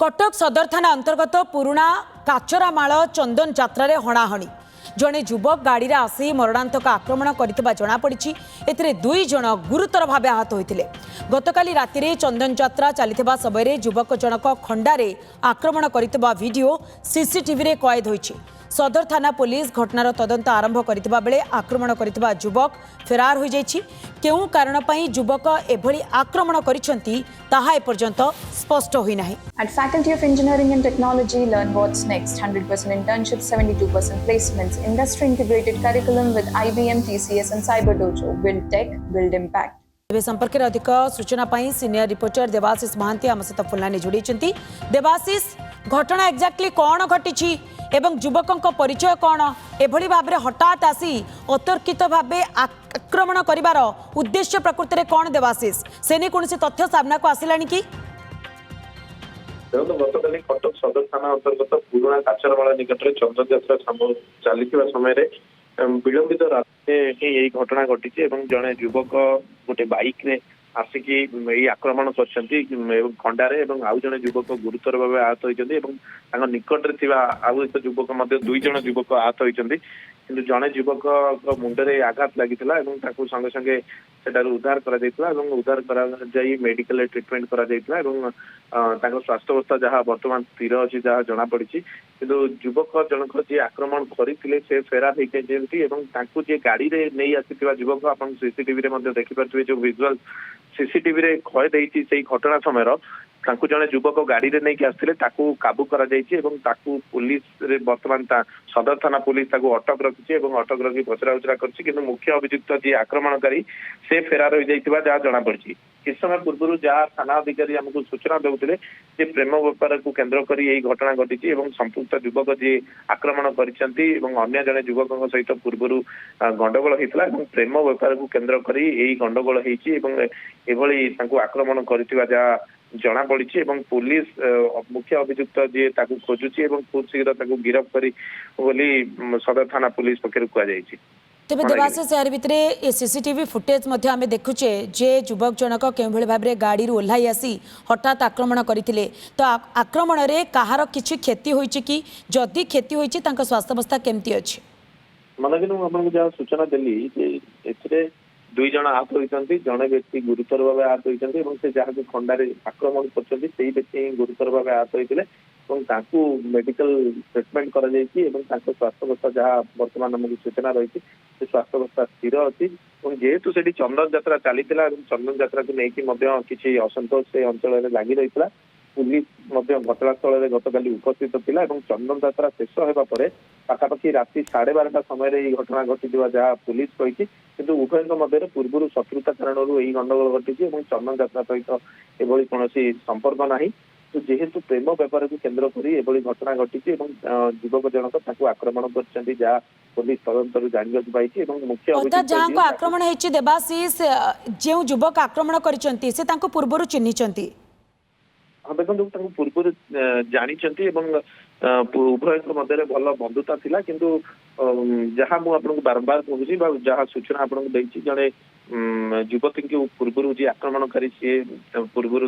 कटक सदर थाना अंतर्गत पुराणा काचरामाल चंदन यात्रा रे हणाहणी जड़े युवक गाड़ी आसी मरणांतक आक्रमण करथिबा जଣାपड़ी एथिरे 2 जण गुरुतर भाव आहत होते। गतकाली राति चंदन यात्रा चलता समय युवक जनक खंडारे आक्रमण करथिबा वीडियो सीसीटीवी रे कैद होइछि। सदर थाना पुलिस घटनार तदंत आरंभ करथिबा बेले आक्रमण करथिबा युवक फेरार हो जाइछि। केउ कारण पई युवक एभली आक्रमण करिसेंती ताहा एपर्यंत स्पष्ट होई नाही। At Faculty of Engineering and Technology, learn what's next. 100% internships, 72% placements, industry integrated curriculum with IBM, TCS and Cyber Dojo. Build tech, build impact. ए संपर्क में अधिक सूचना पाई सीनियर रिपोर्टर देवाशीष महांती आम सहित फोनलाइन जोड़ी। देवाशीष, घटना एक्जाक्टली कौन घटी एवं युवकों परिचय कौन एभली भाव में हठात आसी अतर्कित भाव आक्रमण करिवार उद्देश्य प्रकृति में कौन? देवाशीष, से नहीं कौन तथ्य सामना को आसिलानी कि? गतकाली कटक सदर थाना अंतर्गत पुराणा काचरामाल निकट में चंदन यात्रा चलता समय विलंबित राति घटना घटी जड़े युवक गोटे बाइक रे आसिकी आक्रमण कर खंडारे आउ जड़े युवक गुरुतर भाव आहत होती निकट में आउ एक युवक 2 जण युवक आहत होती कि जड़े युवक मुंडे आघात लगी संगे संगे उद्धार उद्धार कर मेडिकल ट्रिटमेंट कर स्वास्थ्य अवस्था जहाँ बर्तमान स्थिर अच्छी जहाँ जनापड़ी कि युवक जनक जी आक्रमण करते से फेरार होती जे गाड़ी रे नहीं आसी युवक आप सीसीटीवी देखिपे जो विजुअल सीसीटीवी रे क्षय देती से घटना समय जड़े युवक गाड़ी रे नहीं आसते काबू करा पुलिस रे बर्तमान सदर थाना पुलिस अटक रखी अटक रखी पचरा उचरा कर मुख्य अभियुक्त जी आक्रमणकारी से फेरार हो जाता जहाँ जनापड़ी। किस समय पूर्व जहाँ थाना अधिकारी आमको सूचना देते प्रेम व्यापार को केन्द्र कर घटना घटी संपुक्त युवक जी आक्रमण कर जड़े युवकों सहित पूर्व गंडगोल होता प्रेम व्यापार को केन्द्र कर गंडगोल होती आक्रमण कर जनापड़ी पुलिस मुख्य अभियुक्त जी खोजुची खूब शीघ्र गिरफ्त करी सदर थाना पुलिस पक्षर कहुई। तेज देवाशीष, यार भितर सीसीटीवी फुटेज आम देखुचे जे युवक जनक के भाव में गाड़ी ओह्लाई आसी हठात आक्रमण करते तो आक्रमण रे कहार किछि क्षति होइछि कि जदि क्षति होइछि तांका स्वास्थ्य अवस्था केमती अछि? मन कि आपको जहाँ सूचना देली 2 जण आहत होती जड़े व्यक्ति गुरुतर भाव आहत होती जहाँ खंडारे आक्रमण कर व्यक्ति गुरुतर भाव आहत होते मेडिकल ट्रिटमेंट कर स्वास्थ्य अवस्था जहाँ बर्तमान आमको सूचना रही स्वास्थ्य अवस्था स्थिर अच्छी जेहेतु से चंदन यात्रा चली चंदन यात्रा को लेकिन किसी असंतोष से अंचल में लगी रही पुलिस घटनास्थल में गतकाली उपस्थित थिला चंदन यात्रा शेष होगा पाखापाखि राति 12:30 समय घटना घटी जहाँ पुलिस कही कि उभयों मध्य पूर्व शत्रुता कारण यही गंडगोल घटी चंदन यात्रा सहित एभली कौन संपर्क ना तो जेहेतु प्रेम व्यापार को केन्द्र कर घटना घटी युवक जनक आक्रमण कर जहाँ पुलिस तदंतर जानवा पाई मुख्य जहाँ को आक्रमण होती देवाशीष जो युवक आक्रमण कर पूर्व चिन्हिंट? हाँ देखो पूर्व जानी उभय मध्य भल बंधुता थिला किंतु जहाँ मुझे बारंबार कहूँ जहाँ सूचना आपको देती जड़े युवती की पूर्व जी आक्रमणकारी सी पूर्व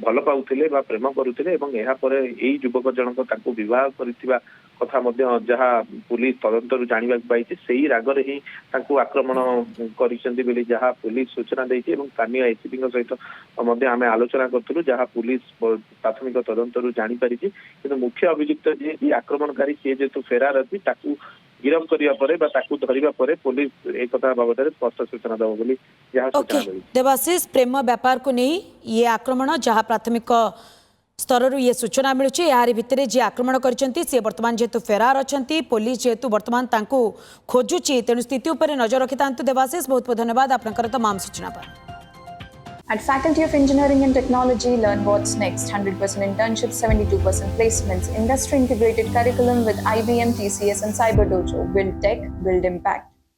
भल पाउले प्रेम करुले यही युवक जनक बह कर कथा जहाँ पुलिस तदंतर जानवा पाई से रागरे ही आक्रमण कर जहाँ पुलिस सूचना देती स्थानीय एसीपी सहित आम आलोचना करूँ जहाँ पुलिस प्राथमिक तदंतर जापारी कि मुख्य अभियुक्त जी आक्रमणकारी सी जेहेतु फेरार अच्छी गिरफ्त करने पुलिस एक बाबद स्पष्ट सूचना देव बोली सूचना। देवाशीष, प्रेम व्यापार को नहीं ये आक्रमण जहाँ प्राथमिक स्तर ये सूचना मिलूँ यार भितर जी आक्रमण कर बर्तमान जेहेतु फेरार अच्छा पुलिस जेहेतु बर्तमान खोजुची तेणु स्थिति उपर नजर रखि था। देवाशीष, बहुत बहुत धन्यवाद आपनकर तमाम सूचना पर। At Faculty of Engineering and Technology, learn what's next. 100% internships, 72% placements, industry integrated curriculum with IBM, TCS and Cyber Dojo. Build tech, build impact.